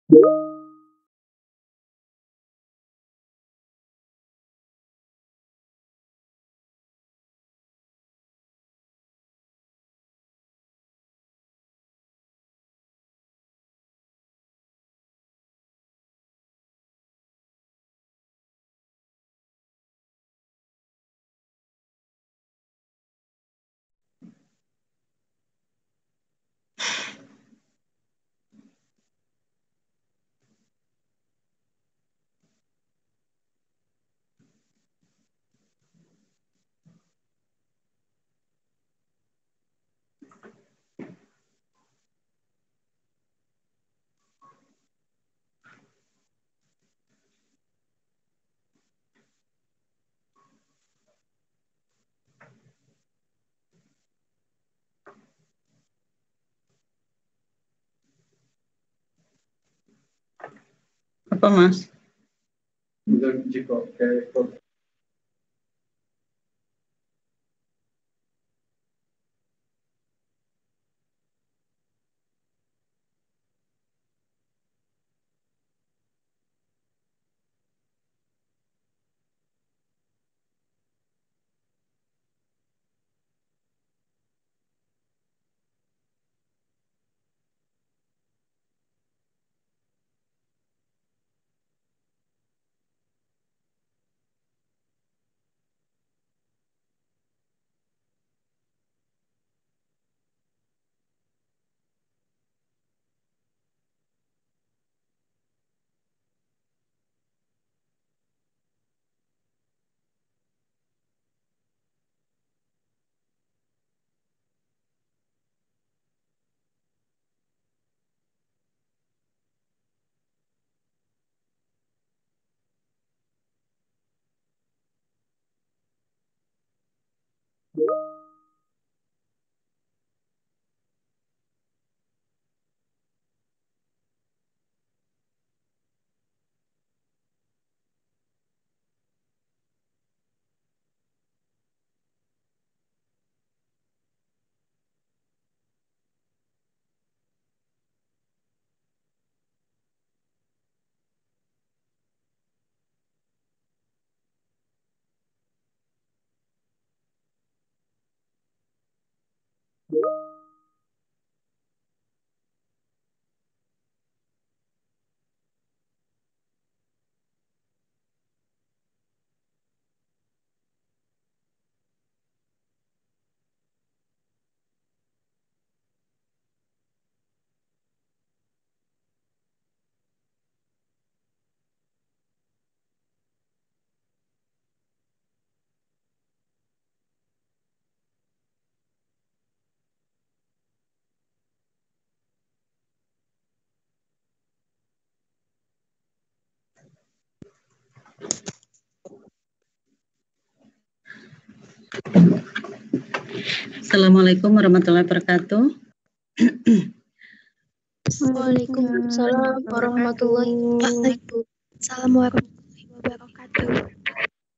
Apa Mas? Assalamualaikum warahmatullahi wabarakatuh. Waalaikumsalam warahmatullahi wabarakatuh. Assalamualaikum warahmatullahi wabarakatuh.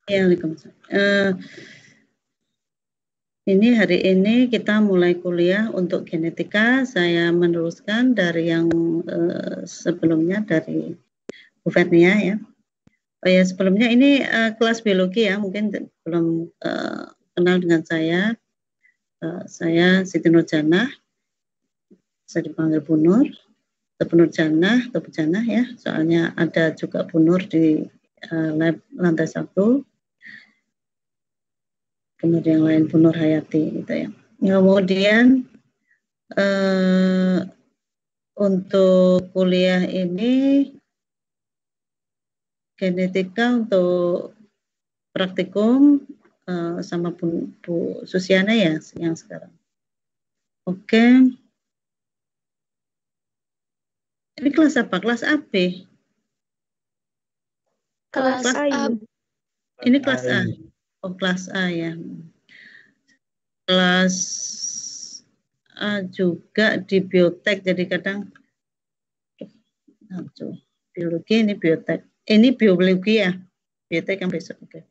Ya, waalaikumsalam. Ini hari ini kita mulai kuliah untuk genetika. Saya meneruskan dari yang sebelumnya dari Bu Vernia ya. Oh ya, sebelumnya ini kelas biologi ya, mungkin belum kenal dengan saya. Saya Siti Nurjanah, saya dipanggil Bu Nur, atau Bu Nurjanah, atau Bu Janah ya, soalnya ada juga Bu Nur di lab lantai 1, kemudian yang lain Bu Nur Hayati gitu ya. Kemudian untuk kuliah ini genetika untuk praktikum sama Bu Susiana ya yang sekarang. Oke. Ini kelas apa? Kelas AB? Kelas A. Ini kelas A. Oh, kelas A ya. Kelas A juga di biotek, jadi kadang biologi ini biotek. Ini biologi ya. Biotek yang besok. Oke.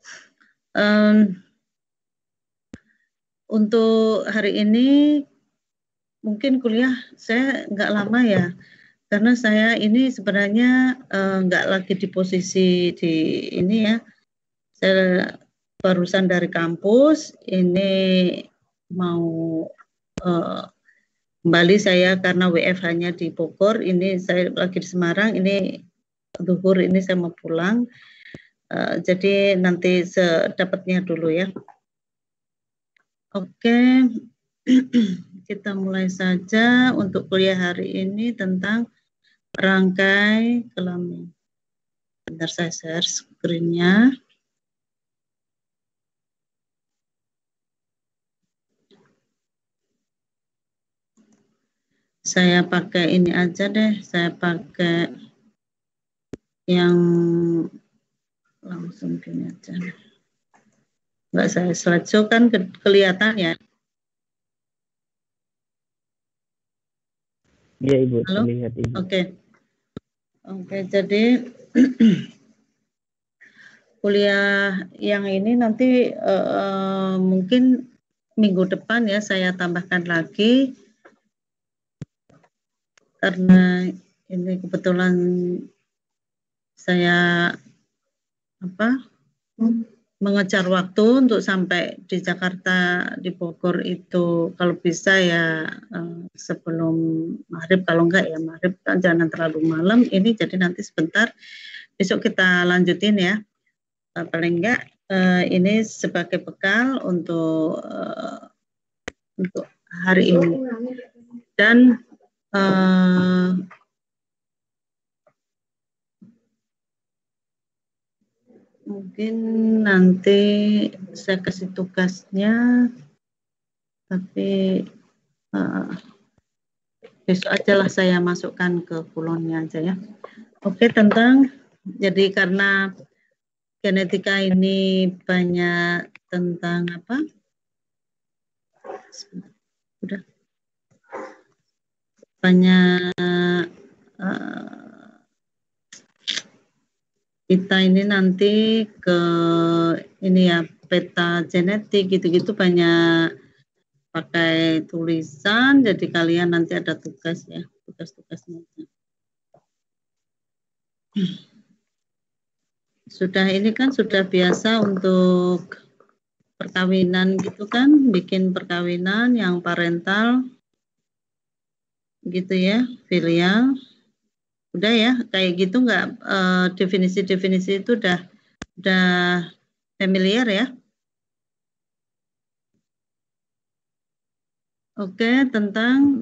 Untuk hari ini mungkin kuliah saya nggak lama ya. karena saya ini sebenarnya nggak lagi di posisi di ini ya. Saya barusan dari kampus, ini mau kembali saya karena WFH-nya di Bogor, ini saya lagi di Semarang, ini zuhur ini saya mau pulang. Jadi nanti sedapatnya dulu ya. Oke, kita mulai saja untuk kuliah hari ini tentang rangkai kelamin. Bentar saya share screen-nya. Saya pakai ini aja deh, saya pakai yang langsung gini aja. Nggak saya slideshow kan kelihatan ya. Iya Ibu, Halo? terlihat Ibu. Oke, jadi kuliah yang ini nanti mungkin minggu depan ya saya tambahkan lagi karena ini kebetulan saya mengejar waktu untuk sampai di Jakarta, di Bogor itu kalau bisa ya sebelum maghrib, kalau enggak ya maghrib kan jangan terlalu malam ini, jadi nanti sebentar besok kita lanjutin ya, paling enggak ini sebagai bekal untuk hari ini. Dan mungkin nanti saya kasih tugasnya, tapi besok aja lah saya masukkan ke kulonnya aja ya. Oke, tentang, jadi karena genetika ini banyak tentang apa? Udah. Banyak kita ini nanti ke ini ya peta genetik gitu-gitu banyak pakai tulisan, jadi kalian nanti ada tugas ya, tugas-tugasnya. Sudah ini kan sudah biasa untuk perkawinan gitu kan, bikin perkawinan yang parental gitu ya, filial. Udah ya, kayak gitu nggak, definisi-definisi itu udah familiar ya. Oke, tentang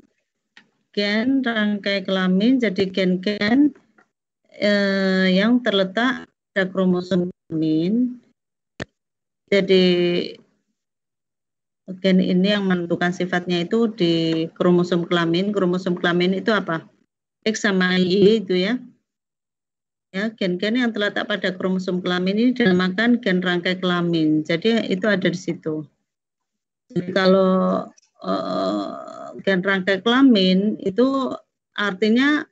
gen rangkai kelamin, jadi gen-gen yang terletak pada kromosom kelamin. Jadi gen ini yang menentukan sifatnya itu di kromosom kelamin. Kromosom kelamin itu apa? X sama Y itu ya. Ya, gen-gen yang terletak pada kromosom kelamin ini dinamakan gen rangkai kelamin. Jadi itu ada di situ. Jadi kalau gen rangkai kelamin itu artinya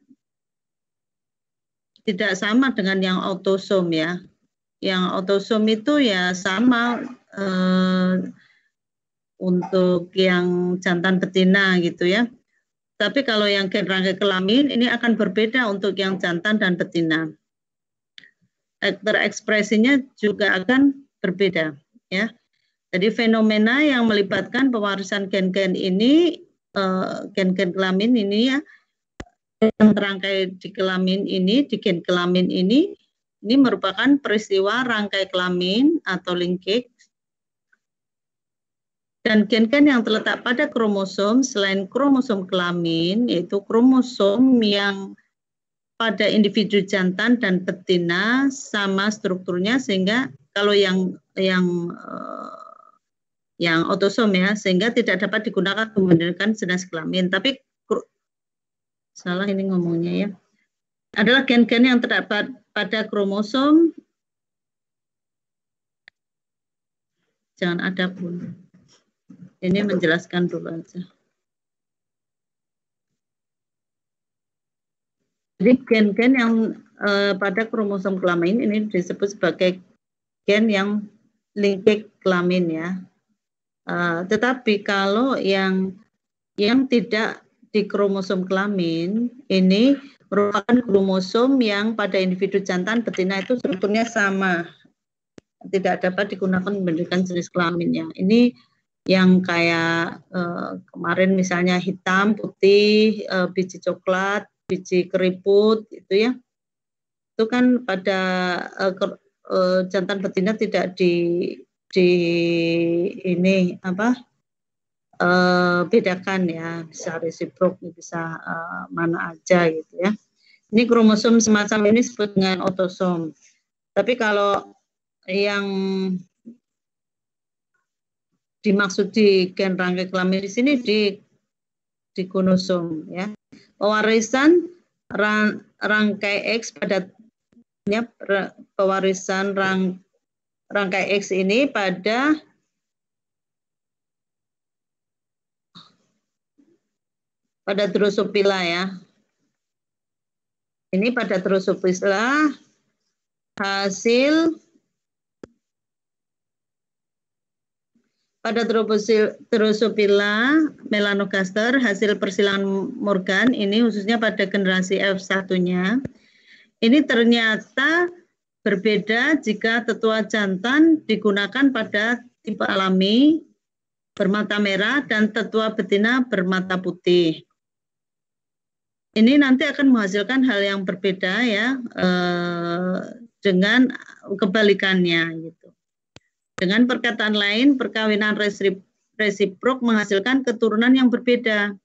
tidak sama dengan yang autosom ya. Yang autosom itu ya sama untuk yang jantan betina gitu ya. Tapi kalau yang gen rangkai kelamin ini akan berbeda untuk yang jantan dan betina. Ekspresinya juga akan berbeda ya. Jadi fenomena yang melibatkan pewarisan gen-gen ini, gen-gen kelamin ini ya, yang terangkai di kelamin ini, di gen kelamin ini merupakan peristiwa rangkai kelamin atau linkage. Dan gen-gen yang terletak pada kromosom selain kromosom kelamin, yaitu kromosom yang pada individu jantan dan betina sama strukturnya, sehingga kalau yang autosom ya, sehingga tidak dapat digunakan untuk membenarkan jenis kelamin. Tapi salah ini ngomongnya ya. Adalah gen-gen yang terdapat pada kromosom, jangan ada pun. Ini menjelaskan dulu aja. Jadi gen-gen yang pada kromosom kelamin ini disebut sebagai gen yang linkage kelamin ya. Tetapi kalau yang tidak di kromosom kelamin ini merupakan kromosom yang pada individu jantan betina itu strukturnya sama, tidak dapat digunakan membandingkan jenis kelaminnya. Ini yang kayak kemarin misalnya hitam, putih, biji coklat, biji keriput, itu ya. Itu kan pada jantan betina tidak ini apa bedakan ya, bisa resiprok, bisa mana aja gitu ya. Ini kromosom semacam ini disebut dengan otosom. Tapi kalau yang dimaksud di gen rangkai kelamin di sini di gonosom ya. Pewarisan rangkai X pada pewarisan rangkai X ini pada Drosophila ya. Ini pada Drosophila hasil pada Drosophila melanogaster hasil persilangan Morgan ini khususnya pada generasi F1-nya. Ini ternyata berbeda jika tetua jantan digunakan pada tipe alami bermata merah dan tetua betina bermata putih. Ini nanti akan menghasilkan hal yang berbeda ya dengan kebalikannya gitu. Dengan perkataan lain, perkawinan resiprok menghasilkan keturunan yang berbeda.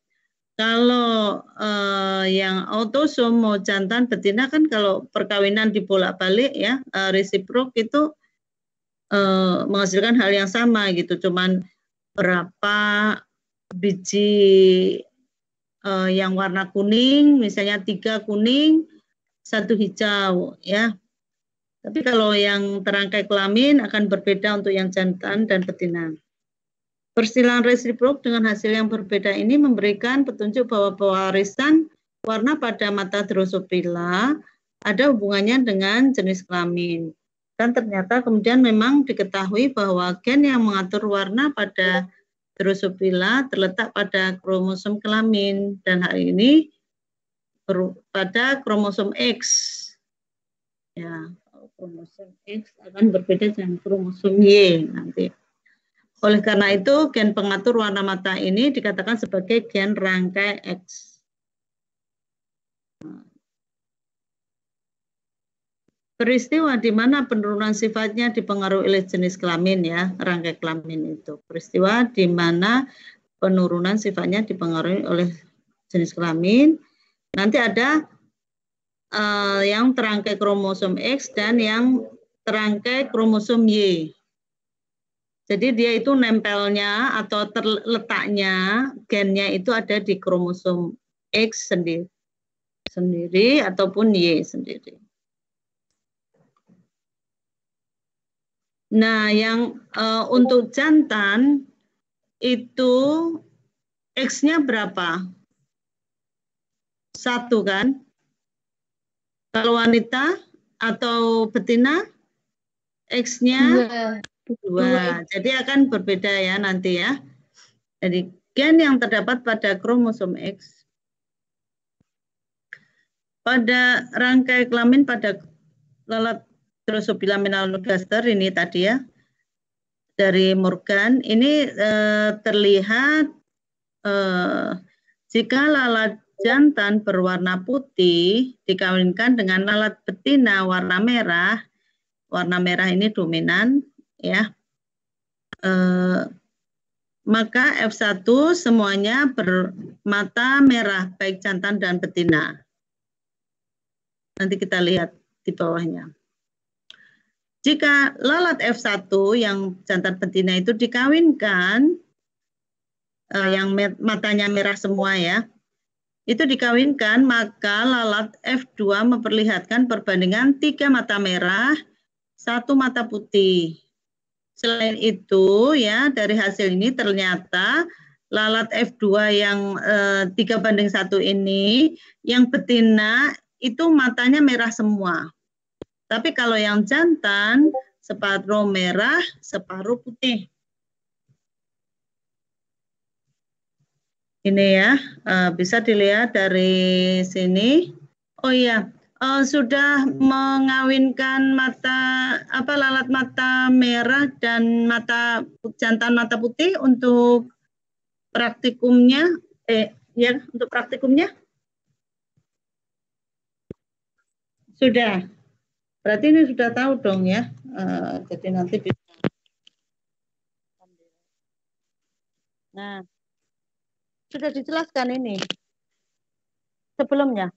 Kalau yang autosom mau jantan betina kan kalau perkawinan dibolak-balik ya resiprok itu menghasilkan hal yang sama gitu. Cuman berapa biji yang warna kuning, misalnya 3 kuning, 1 hijau ya. Tapi kalau yang terangkai kelamin akan berbeda untuk yang jantan dan betina. Persilangan resiprok dengan hasil yang berbeda ini memberikan petunjuk bahwa pewarisan warna pada mata Drosophila ada hubungannya dengan jenis kelamin. Dan ternyata kemudian memang diketahui bahwa gen yang mengatur warna pada Drosophila terletak pada kromosom kelamin dan hal ini pada kromosom X. Ya, kromosom X akan berbeda dengan kromosom Y nanti. Oleh karena itu, gen pengatur warna mata ini dikatakan sebagai gen rangkai X. Peristiwa di mana penurunan sifatnya dipengaruhi oleh jenis kelamin ya, rangkai kelamin itu. Peristiwa di mana penurunan sifatnya dipengaruhi oleh jenis kelamin. Nanti ada yang terangkai kromosom X dan yang terangkai kromosom Y. Jadi dia itu nempelnya atau terletaknya gennya itu ada di kromosom X sendiri ataupun Y sendiri. Nah, yang untuk jantan itu X-nya berapa? 1 kan? Kalau wanita atau betina X-nya 2. Jadi akan berbeda ya nanti ya. Jadi gen yang terdapat pada kromosom X pada rangkai kelamin pada lalat Drosophila melanogaster ini tadi ya dari Morgan ini terlihat jika lalat jantan berwarna putih dikawinkan dengan lalat betina warna merah ini dominan ya, maka F1 semuanya bermata merah baik jantan dan betina. Nanti kita lihat di bawahnya. Jika lalat F1 yang jantan betina itu dikawinkan, yang matanya merah semua ya, itu dikawinkan, maka lalat F2 memperlihatkan perbandingan 3 mata merah, 1 mata putih. Selain itu ya dari hasil ini ternyata lalat F2 yang 3:1 ini, yang betina itu matanya merah semua. Tapi kalau yang jantan separuh merah, separuh putih. Ini ya, bisa dilihat dari sini. Oh iya, sudah mengawinkan lalat mata merah dan jantan mata putih untuk praktikumnya. Untuk praktikumnya sudah. Berarti ini sudah tahu dong ya. Jadi nanti bisa. Nah, sudah dijelaskan ini sebelumnya.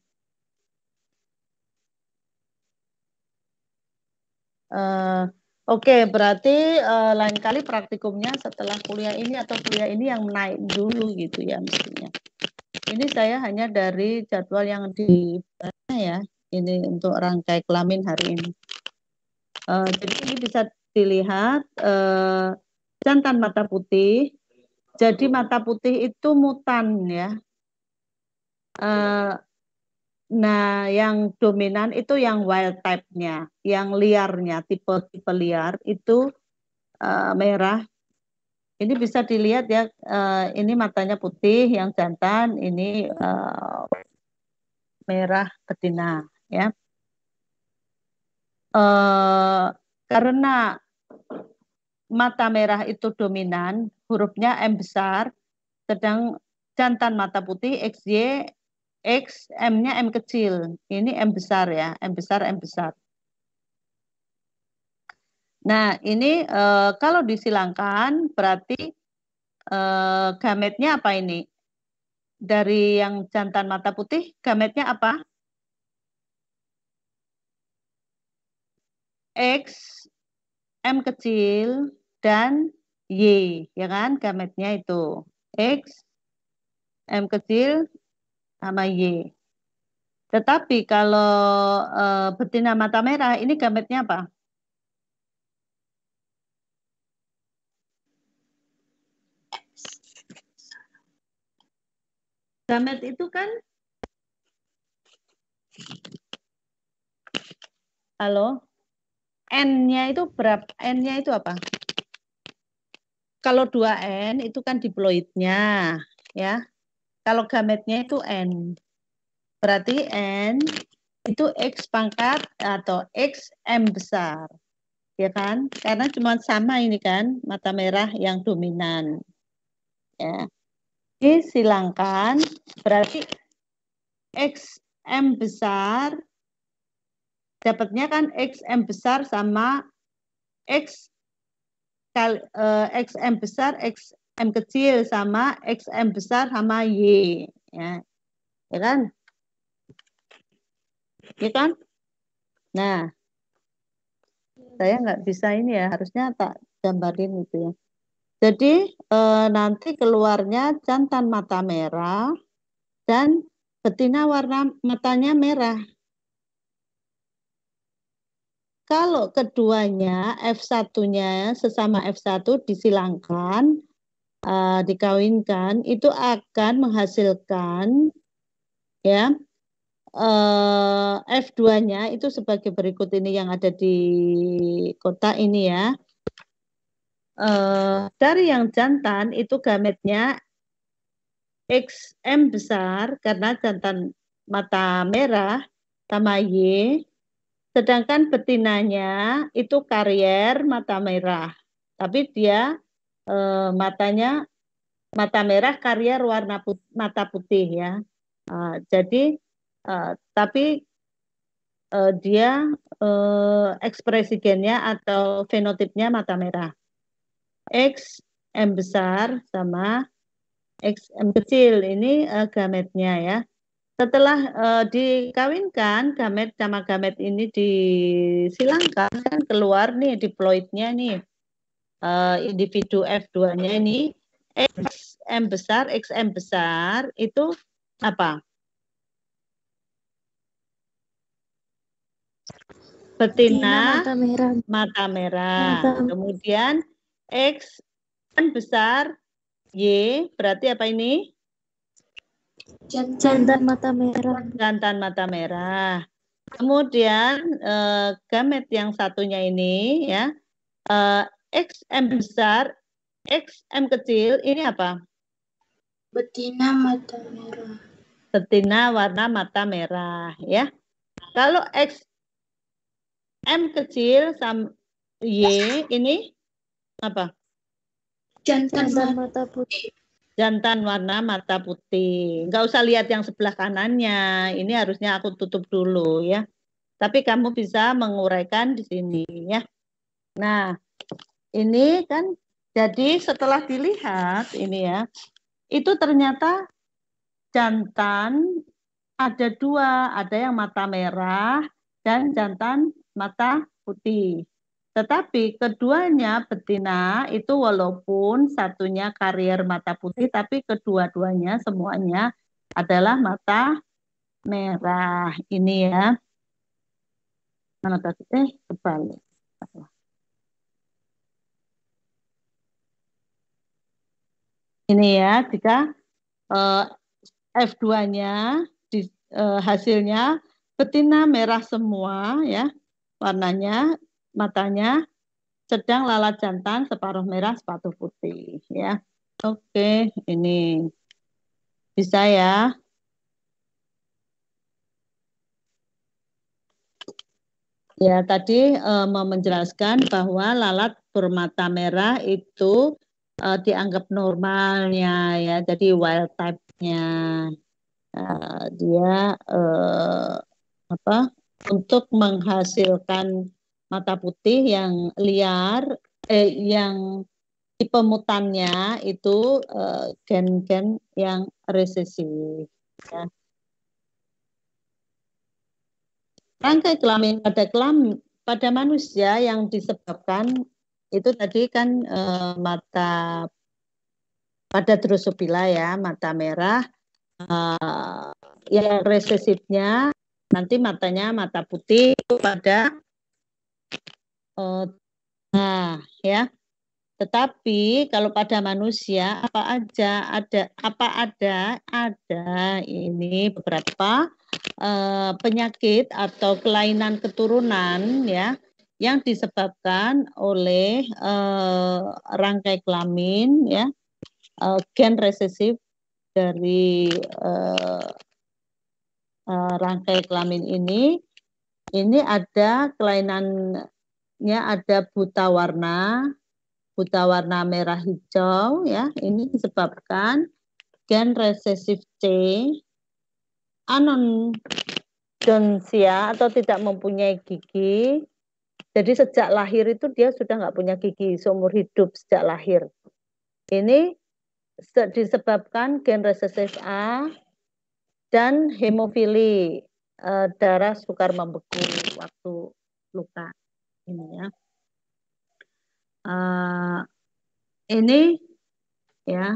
Oke, berarti lain kali praktikumnya setelah kuliah ini atau kuliah ini yang naik dulu gitu ya mestinya. Ini saya hanya dari jadwal yang di ya. Ini untuk rangkai kelamin hari ini. Jadi ini bisa dilihat jantan mata putih. Jadi mata putih itu mutan ya. Nah, yang dominan itu yang wild type-nya, yang liarnya, tipe-tipe liar itu merah. Ini bisa dilihat ya, ini matanya putih, yang jantan, ini merah betina, ya. Karena mata merah itu dominan, hurufnya M besar, sedang jantan mata putih XY, X, M-nya M kecil. Ini M besar ya, M besar, M besar. Nah, ini kalau disilangkan berarti gametnya apa ini? Dari yang jantan mata putih, gametnya apa? X, M kecil, dan Y, ya kan? Gametnya itu X, M kecil, sama Y. Tetapi kalau betina mata merah, ini gametnya apa? Gamet itu kan, halo, N-nya itu berapa? N-nya itu apa? Kalau 2N itu kan diploidnya, ya. Kalau gametnya itu N. Berarti N itu X pangkat atau X M besar. Ya kan? Karena cuma sama ini kan, mata merah yang dominan. Ya. Disilangkan berarti X M besar dapatnya kan X M besar sama X XM besar, XM kecil sama XM besar sama Y. Ya, ya kan? Ya kan? Nah, saya nggak bisa ini ya, harusnya tak gambarin itu ya. Jadi nanti keluarnya jantan mata merah dan betina warna matanya merah. Kalau keduanya F1-nya sesama F1 disilangkan, dikawinkan, itu akan menghasilkan ya F2-nya itu sebagai berikut ini yang ada di kotak ini ya. Dari yang jantan itu gametnya XM besar karena jantan mata merah sama Y. Sedangkan betinanya itu karier mata merah. Tapi dia matanya mata merah karier warna mata putih ya. Jadi tapi dia ekspresi gennya atau fenotipnya mata merah. X M besar sama X M kecil ini gametnya ya. Setelah dikawinkan gamet sama gamet ini disilangkan kan keluar nih diploidnya nih individu F2-nya ini X M besar itu apa? Betina mata merah. Kemudian X kan besar, Y berarti apa ini? Jantan mata merah. Jantan mata merah. Kemudian gamet yang satunya ini ya XM besar, XM kecil ini apa? Betina mata merah. Betina warna mata merah ya. Kalau X M kecil sama Y ini apa? Jantan mata putih. Jantan warna mata putih. Nggak usah lihat yang sebelah kanannya. Ini harusnya aku tutup dulu ya. Tapi kamu bisa menguraikan di sini ya. Nah, ini kan jadi setelah dilihat ini ya, itu ternyata jantan ada dua, ada yang mata merah dan jantan mata putih. Tetapi keduanya betina itu walaupun satunya karier mata putih, tapi kedua-duanya semuanya adalah mata merah. Ini ya. Mana tadi? Kebalik. Ini ya, jika F2-nya hasilnya betina merah semua ya, warnanya, matanya, sedang lalat jantan separuh merah sepatu putih ya. Oke, ini bisa ya. Ya, tadi mau menjelaskan bahwa lalat bermata merah itu dianggap normalnya ya, jadi wild type-nya. Dia apa untuk menghasilkan mata putih yang liar, yang tipe mutannya itu gen-gen yang resesif. Ya. Rangkai kelamin pada manusia yang disebabkan itu tadi kan mata pada Drosophila ya, mata merah, yang resesifnya nanti matanya mata putih pada nah ya. Tetapi kalau pada manusia ada ini beberapa penyakit atau kelainan keturunan ya yang disebabkan oleh rangkai kelamin ya, gen resesif dari rangkai kelamin ini ada kelainannya, ada buta warna merah hijau ya, ini disebabkan gen resesif C, anodontia atau tidak mempunyai gigi. Jadi sejak lahir itu dia sudah nggak punya gigi seumur hidup sejak lahir. Ini disebabkan gen resesif A dan hemofili, darah sukar membeku waktu luka. Ini ya. Ini ya,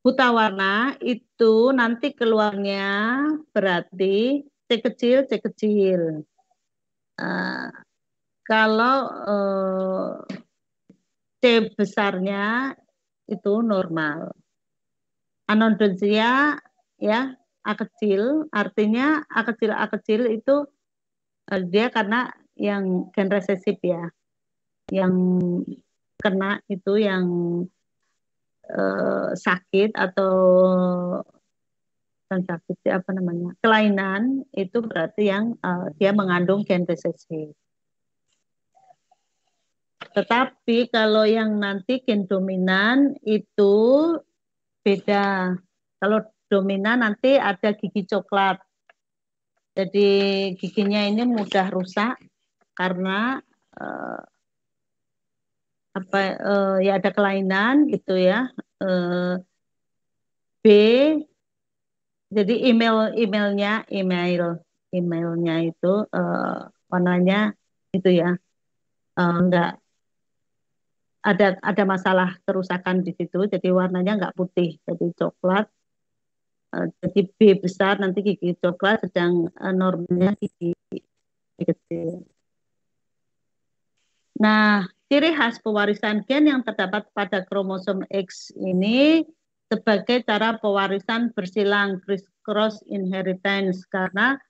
buta warna itu nanti keluarnya berarti C kecil. Kalau C besarnya itu normal. Anodontia ya, A kecil, artinya A kecil itu dia karena yang gen resesif ya, yang kena itu yang sakit atau sakit apa namanya, kelainan itu berarti yang dia mengandung gen resesif. Tetapi kalau yang nanti gen dominan itu beda. Kalau dominan nanti ada gigi coklat. Jadi giginya ini mudah rusak karena ya ada kelainan gitu ya. B, jadi emailnya itu warnanya itu ya, enggak ada masalah kerusakan di situ, jadi warnanya enggak putih, jadi coklat. Jadi B besar nanti gigi coklat, sedang normalnya gigi kecil. Nah, ciri khas pewarisan gen yang terdapat pada kromosom X ini sebagai cara pewarisan bersilang, cross inheritance, karena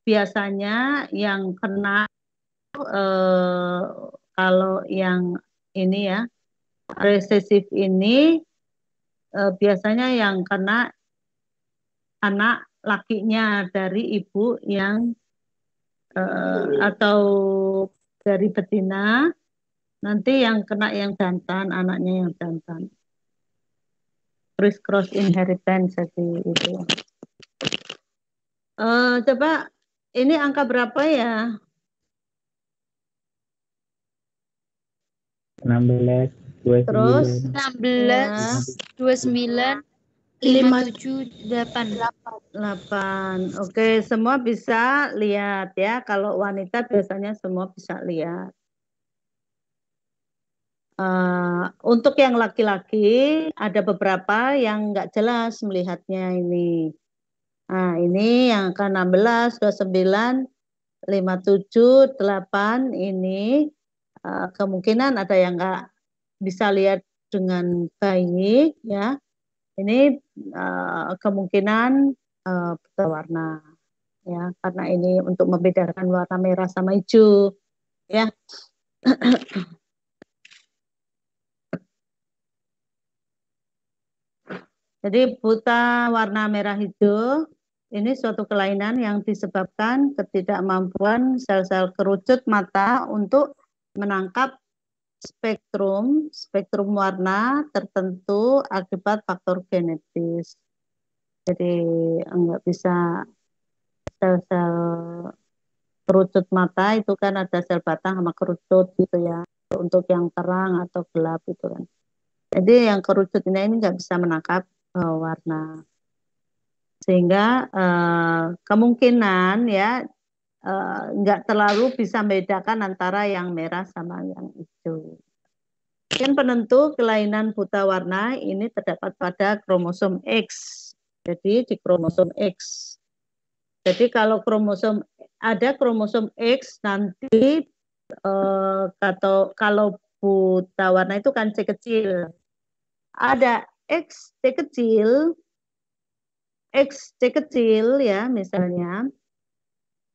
biasanya yang kena kalau yang ini ya, resesif ini biasanya yang kena anak lakinya dari ibu yang atau dari betina, nanti yang kena yang jantan, anaknya yang jantan. Cross inheritance jadi itu. Coba ini angka berapa ya? 16, 29. Terus 16, 29, 57, 8. Oke, semua bisa lihat ya. Kalau wanita biasanya semua bisa lihat. Untuk yang laki-laki ada beberapa yang nggak jelas melihatnya ini. Nah, ini yang ke 16, 29, 57, 8 ini kemungkinan ada yang nggak bisa lihat dengan baik ya. Ini kemungkinan buta warna ya, karena ini untuk membedakan warna merah sama hijau ya. Jadi buta warna merah hijau ini suatu kelainan yang disebabkan ketidakmampuan sel-sel kerucut mata untuk menangkap spektrum warna tertentu akibat faktor genetis. Jadi enggak bisa sel-sel kerucut mata itu kan ada sel batang sama kerucut gitu ya. Untuk yang terang atau gelap itu kan. Jadi yang kerucut ini enggak bisa menangkap warna. Sehingga kemungkinan ya enggak terlalu bisa membedakan antara yang merah sama yang hijau. Yang penentu kelainan buta warna ini terdapat pada kromosom X. Jadi di kromosom X. Jadi kalau ada kromosom X nanti kalau buta warna itu kan C kecil. Ada XC kecil ya misalnya.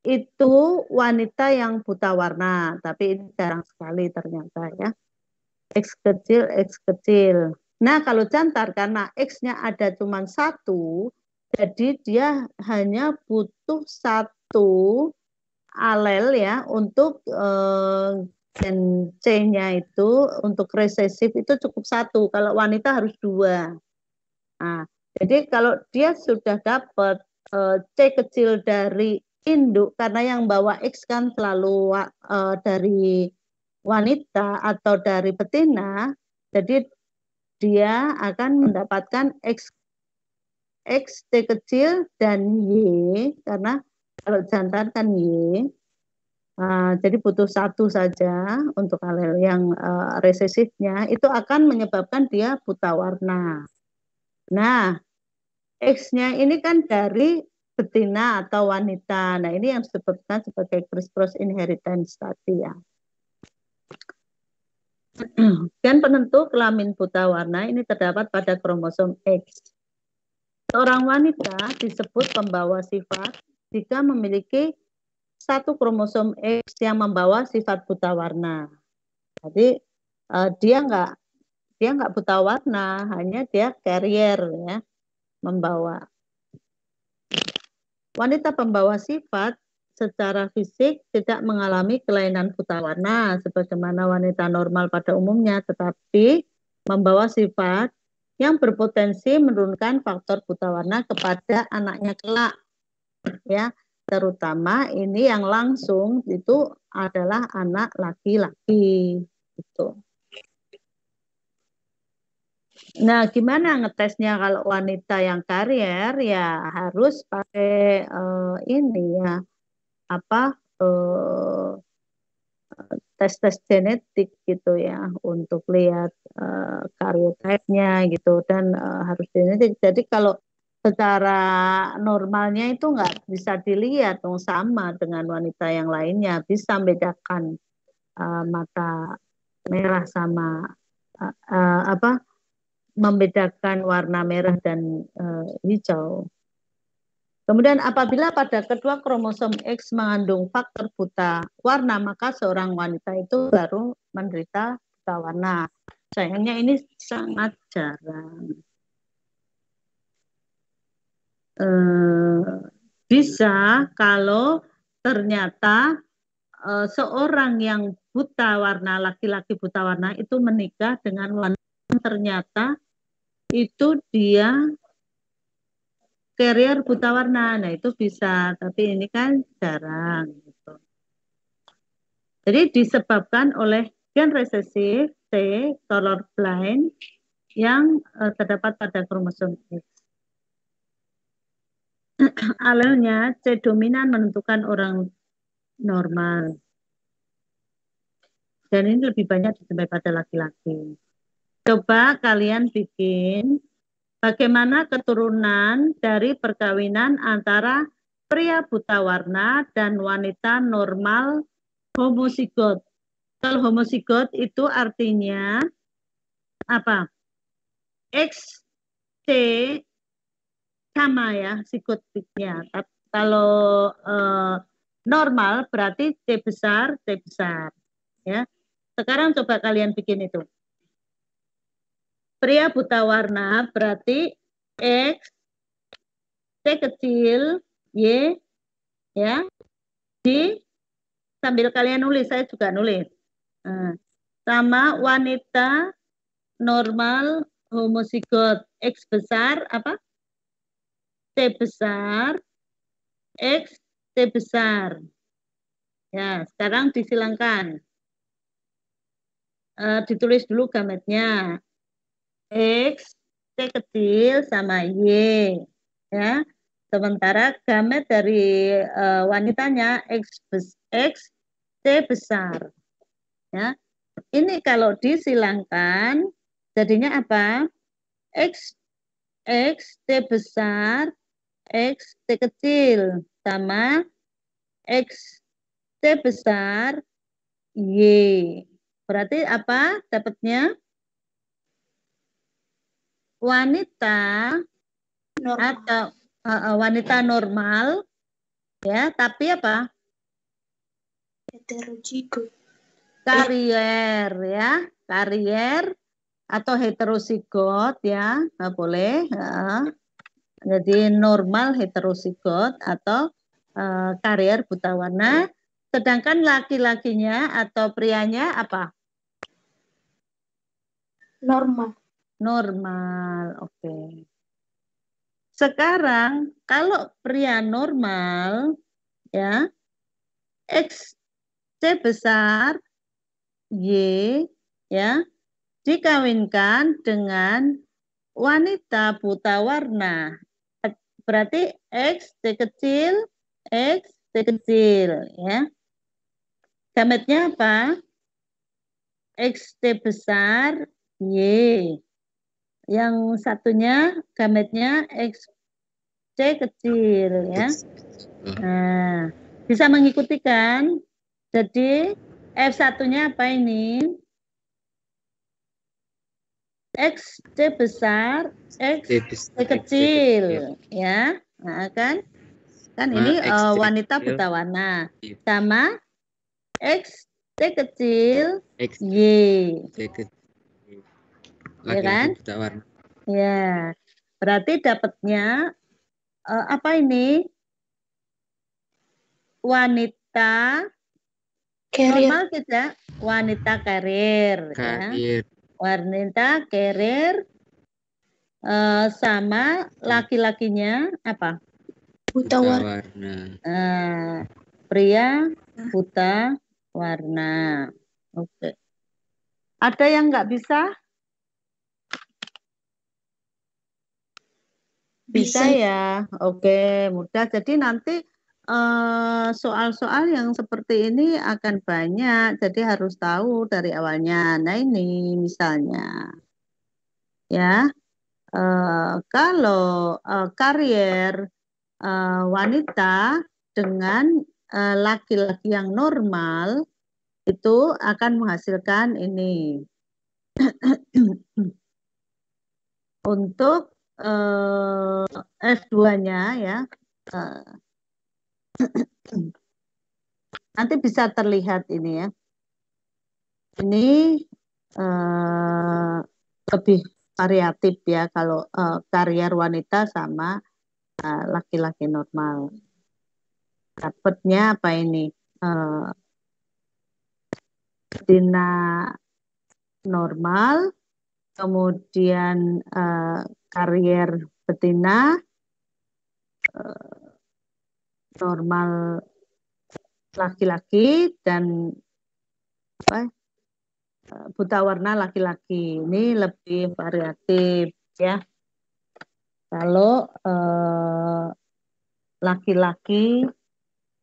Itu wanita yang buta warna, tapi ini jarang sekali ternyata ya. X kecil. Nah, kalau jantan karena X-nya ada cuma 1, jadi dia hanya butuh 1 alel ya untuk gen C-nya itu untuk resesif itu cukup 1. Kalau wanita harus 2. Nah, jadi kalau dia sudah dapat C kecil dari induk, karena yang bawa X kan selalu dari wanita atau dari betina, jadi dia akan mendapatkan X T kecil dan Y, karena kalau jantan kan Y. Jadi butuh 1 saja untuk alel yang resesifnya, itu akan menyebabkan dia buta warna. Nah, X-nya ini kan dari betina atau wanita. Nah, ini yang disebutkan sebagai cross inheritance tadi ya. Gen penentu kelamin buta warna ini terdapat pada kromosom X. Seorang wanita disebut pembawa sifat jika memiliki 1 kromosom X yang membawa sifat buta warna. Jadi dia nggak buta warna, hanya dia carrier ya, membawa. Wanita pembawa sifat secara fisik tidak mengalami kelainan buta warna sebagaimana wanita normal pada umumnya, tetapi membawa sifat yang berpotensi menurunkan faktor buta warna kepada anaknya kelak. Ya, terutama ini yang langsung itu adalah anak laki-laki gitu. Nah, gimana ngetesnya kalau wanita yang karier ya harus pakai ini ya tes genetik gitu ya untuk lihat karyotype-nya gitu dan harus genetik. Jadi kalau secara normalnya itu nggak bisa dilihat dong sama dengan wanita yang lainnya, bisa membedakan mata merah sama membedakan warna merah dan hijau. Kemudian apabila pada kedua kromosom X mengandung faktor buta warna, maka seorang wanita itu baru menderita buta warna. Sayangnya ini sangat jarang. Bisa kalau ternyata seorang yang buta warna, laki-laki buta warna itu menikah dengan wanita, ternyata itu dia carrier buta warna. Nah, itu bisa, tapi ini kan jarang gitu. Jadi disebabkan oleh gen resesif T, color blind, yang terdapat pada kromosom X. Alelnya C dominan menentukan orang normal. Dan ini lebih banyak dijumpai pada laki-laki. Coba kalian bikin bagaimana keturunan dari perkawinan antara pria buta warna dan wanita normal homozigot. Kalau homozigot itu artinya apa? X, T sama ya zigotnya. Kalau normal berarti T besar, T besar. Ya. Sekarang coba kalian bikin itu. Pria buta warna berarti X, T kecil, Y, ya. Di sambil kalian nulis, saya juga nulis. Nah, sama wanita normal homozigot X besar apa? T besar, X, T besar. Ya, sekarang disilangkan. Ditulis dulu gametnya. X, T kecil sama Y. Ya. Sementara gamet dari wanitanya X, T besar. Ya. Ini kalau disilangkan jadinya apa? X, T besar, X, T kecil sama X, T besar, Y. Berarti apa dapatnya? Wanita normal. Atau wanita normal, ya, tapi apa? Heterozigot. Karier, ya, karier atau heterozigot, ya, nggak boleh. Ya. Jadi normal heterozigot atau karier buta warna. Sedangkan laki-lakinya atau prianya apa? Normal. Normal, oke. Sekarang kalau pria normal, ya, X, C besar, Y, ya, dikawinkan dengan wanita buta warna. Berarti X, T kecil, X, T kecil, ya. Gametnya apa? X, T besar, Y. Yang satunya gametnya X, C kecil, ya. Nah, bisa mengikuti kan? Jadi F1-nya apa ini? X, C besar, X, C kecil, ya. Nah, kan ini wanita buta warna. Sama X, T kecil, Y. Ya kan? Ya. Berarti dapatnya apa ini? Wanita normal tidak? Wanita karir. Ya. Wanita karir sama laki-lakinya apa? Buta warna. Pria buta warna. Oke. Ada yang nggak bisa? Bisa ya. Oke, mudah. Jadi nanti soal-soal yang seperti ini akan banyak. Jadi harus tahu dari awalnya. Nah ini misalnya, ya. Kalau karier wanita dengan laki-laki yang normal itu akan menghasilkan ini. Untuk F2-nya ya, nanti bisa terlihat ini ya. Ini lebih variatif ya kalau karier wanita sama laki-laki normal. dapatnya apa ini? Betina normal, kemudian karier betina normal laki-laki dan apa, buta warna laki-laki. Ini lebih variatif ya. Kalau laki-laki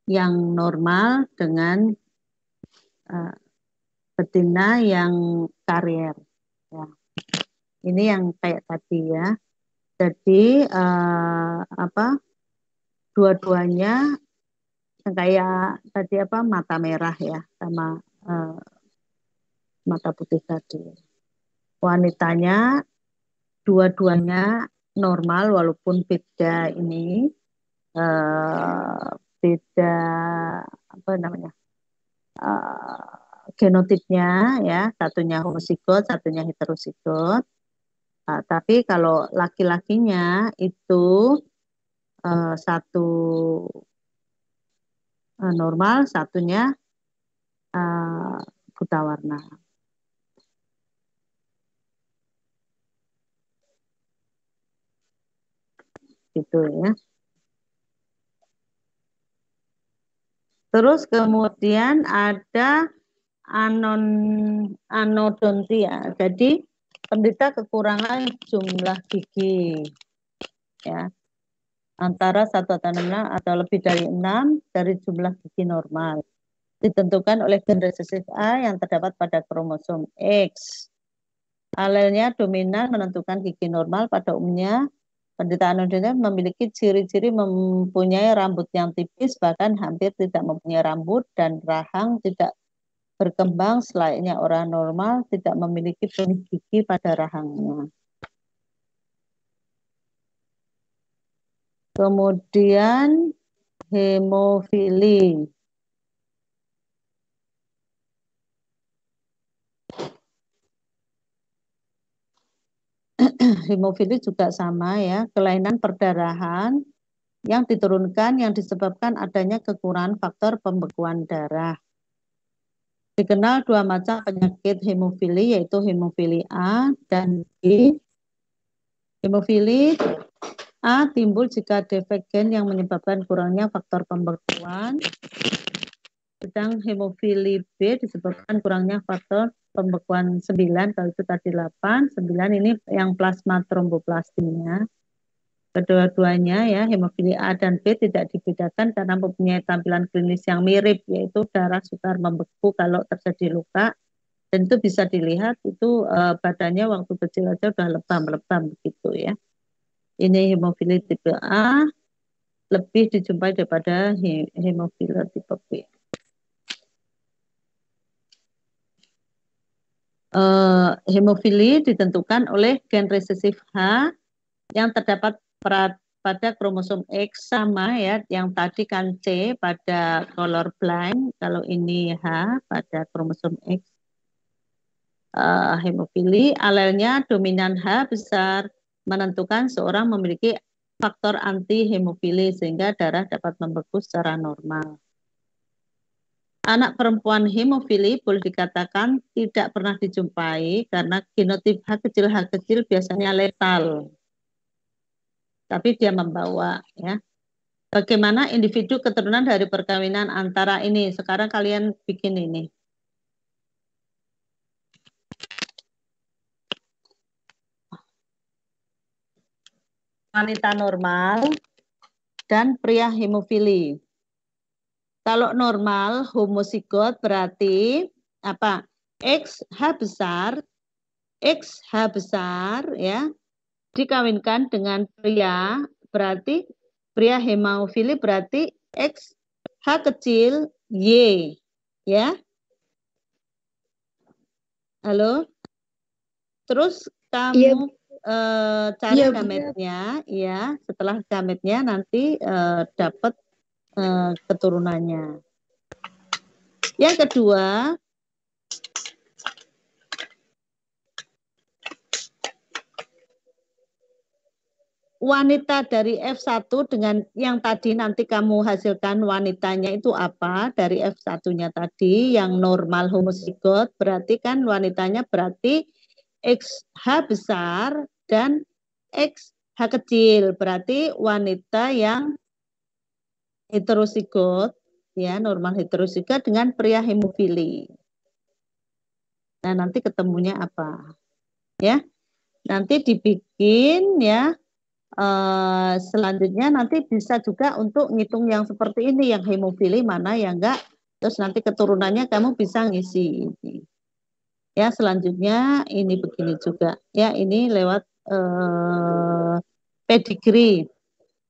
yang normal dengan betina yang karier. Ya. Ini yang kayak tadi ya. Jadi apa? Dua-duanya kayak tadi apa? Mata merah ya sama mata putih tadi. Wanitanya dua-duanya normal walaupun beda ini beda apa namanya? Genotipnya ya, satunya homozigot, satunya heterozigot. Tapi kalau laki-lakinya itu satu normal, satunya buta warna. Gitu ya. Terus kemudian ada anodontia. Jadi penderita kekurangan jumlah gigi ya. Antara 1 atau 6 atau lebih dari 6 dari jumlah gigi normal. Ditentukan oleh gen resesif A yang terdapat pada kromosom X. Alelnya dominan menentukan gigi normal. Pada umumnya penderita anodontia memiliki ciri-ciri mempunyai rambut yang tipis, bahkan hampir tidak mempunyai rambut, dan rahang tidak berkembang selayaknya orang normal, tidak memiliki benih gigi pada rahangnya. Kemudian hemofili. Hemofili juga sama ya, kelainan perdarahan yang diturunkan yang disebabkan adanya kekurangan faktor pembekuan darah. Dikenal dua macam penyakit hemofili, yaitu hemofili A dan B. Hemofili A timbul jika defek gen yang menyebabkan kurangnya faktor pembekuan. Sedang hemofili B disebabkan kurangnya faktor pembekuan 9, kalau itu tadi 8, 9 ini yang plasma tromboplastinnya. Kedua-duanya ya, hemofili A dan B tidak dibedakan karena mempunyai tampilan klinis yang mirip, yaitu darah sukar membeku kalau terjadi luka, dan itu bisa dilihat itu badannya waktu kecil aja udah lebam-lebam begitu ya. Ini hemofili tipe A lebih dijumpai daripada hemofili tipe B. Hemofili ditentukan oleh gen resesif H yang terdapat pada kromosom X, sama ya, yang tadi kan C pada color blind, kalau ini H pada kromosom X. Hemofili alelnya dominan H besar menentukan seorang memiliki faktor anti hemofili sehingga darah dapat membeku secara normal. Anak perempuan hemofili boleh dikatakan tidak pernah dijumpai karena genotip H kecil biasanya letal. Tapi dia membawa ya. Bagaimana individu keturunan dari perkawinan antara ini? Sekarang kalian bikin ini. Wanita normal dan pria hemofili. Kalau normal homozigot berarti apa? XH besar ya, dikawinkan dengan pria, berarti pria hemofili berarti XH kecil Y ya. Halo? Terus kamu cari gametnya ya, setelah gametnya nanti dapat keturunannya. Yang kedua, wanita dari F1 dengan yang tadi nanti kamu hasilkan wanitanya itu apa dari F1-nya tadi yang normal homozigot berarti kan wanitanya berarti XH besar dan XH kecil berarti wanita yang heterozigot ya normal heterozigot dengan pria hemofili. Nah nanti ketemunya apa ya nanti dibikin ya. Selanjutnya nanti bisa juga untuk ngitung yang seperti ini yang hemofili mana yang enggak terus nanti keturunannya kamu bisa ngisi ini ya selanjutnya ini begini juga ya ini lewat pedigree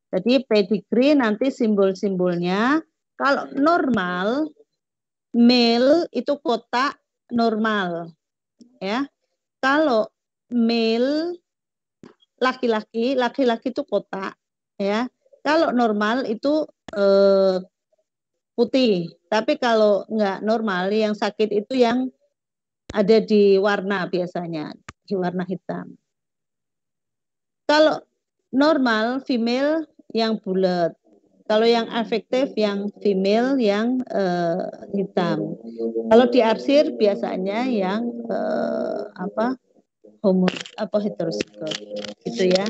jadi pedigree nanti simbol-simbolnya kalau normal male itu kotak normal ya kalau male laki-laki itu kotak ya kalau normal itu putih tapi kalau enggak normal yang sakit itu yang ada di warna biasanya di warna hitam kalau normal female yang bulat kalau yang afektif yang female yang hitam kalau diarsir biasanya yang heterozigot gitu ya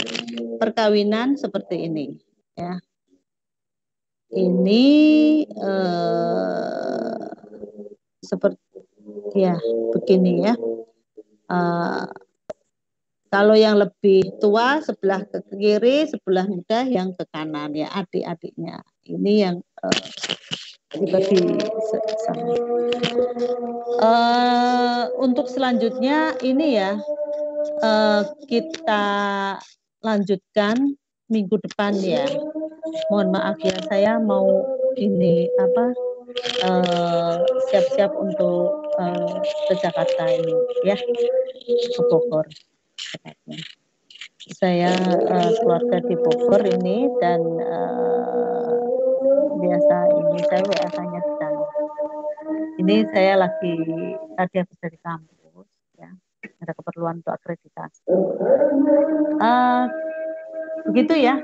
perkawinan seperti ini ya ini seperti ya begini ya kalau yang lebih tua sebelah ke kiri sebelah muda yang ke kanan ya adik-adiknya ini yang dibagi sama untuk selanjutnya ini ya kita lanjutkan minggu depan ya. Mohon maaf ya, saya mau ini siap-siap untuk ke Jakarta ini ya, ke Bogor. Saya keluarga di Bogor ini dan biasa ini saya WA-nya di sana. Ini saya lagi tadi habis dari kampus ya. Ada keperluan untuk akreditasi. Begitu ya.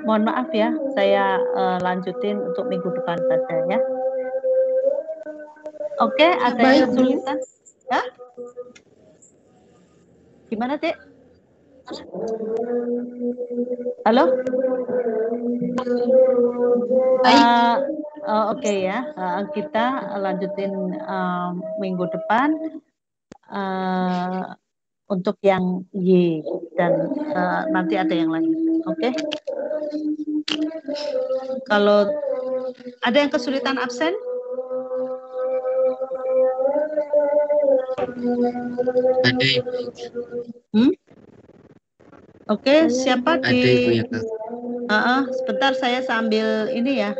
Mohon maaf ya, saya lanjutin untuk minggu depan saja ya. Oke, ada yang kesulitan? Ya? Gimana, Dek? Halo? Oke ya, kita lanjutin minggu depan. Untuk yang Y dan nanti ada yang lain, oke? Kalau ada yang kesulitan absen? Ada Ibu. Oke, siapa ada, di? Ibu ya Kak. Sebentar saya sambil ini ya.